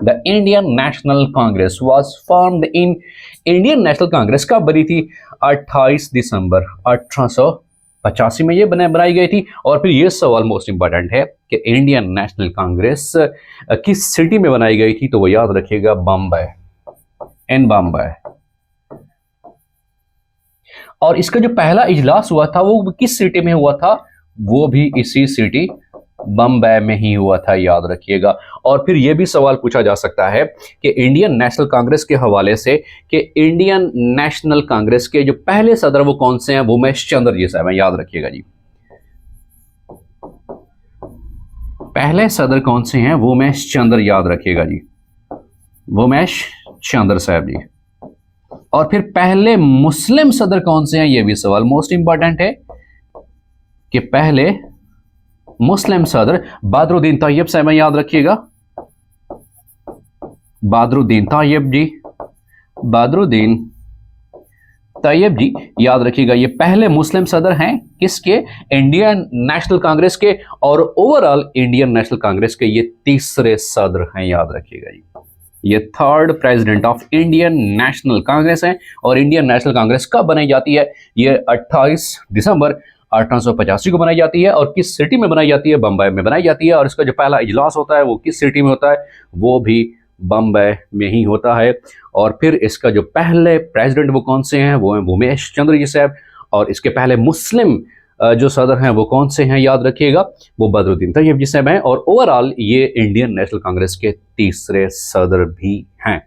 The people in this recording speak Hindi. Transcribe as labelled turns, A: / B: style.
A: The Indian national Congress was formed in, Indian national Congress कब बनी थी? 28 दिसंबर 1885 में ये बनाई गई थी। और फिर ये सवाल मोस्ट इंपॉर्टेंट है कि इंडियन नेशनल कांग्रेस किस सिटी में बनाई गई थी? तो वो याद रखिएगा, बम्बई, इन बम्बई। और इसका जो पहला इजलास हुआ था वो किस सिटी में हुआ था? वो भी इसी सिटी बम्बई में ही हुआ था, याद रखिएगा। और फिर यह भी सवाल पूछा जा सकता है कि इंडियन नेशनल कांग्रेस के हवाले से कि इंडियन नेशनल कांग्रेस के जो पहले सदर वो कौन से हैं? वो उमेश चंद्र जी साहब हैं, याद रखिएगा जी। पहले सदर कौन से हैं? वो उमेश चंद्र, याद रखिएगा जी, वो उमेश चंद्र साहब जी। और फिर पहले मुस्लिम सदर कौन से हैं? यह भी सवाल मोस्ट इंपॉर्टेंट है कि पहले मुस्लिम सदर बदरुद्दीन तैयब साहब, याद रखिएगा, बदरुद्दीन तैयब जी, बदरुद्दीन तैयब जी, याद रखिएगा। ये पहले मुस्लिम सदर हैं किसके? इंडियन नेशनल कांग्रेस के। और ओवरऑल इंडियन नेशनल कांग्रेस के ये तीसरे सदर हैं, याद रखिएगा जी। ये third president of Indian national Congress है। और इंडियन नेशनल कांग्रेस कब बनाई जाती है? ये 28 दिसंबर 1885 को बनाई जाती है। और किस सिटी में बनाई जाती है? बम्बई में बनाई जाती है। और इसका जो पहला इजलास होता है वो किस सिटी में होता है? वो भी बम्बई में ही होता है। और फिर इसका जो पहले प्रेसिडेंट वो कौन से हैं? वो हैं उमेश चंद्र जी साहब। और इसके पहले मुस्लिम जो सदर हैं वो कौन से हैं? याद रखिएगा, वो बदरुद्दीन तैयब जी साहब हैं। और ओवरऑल ये इंडियन नेशनल कांग्रेस के तीसरे सदर भी हैं।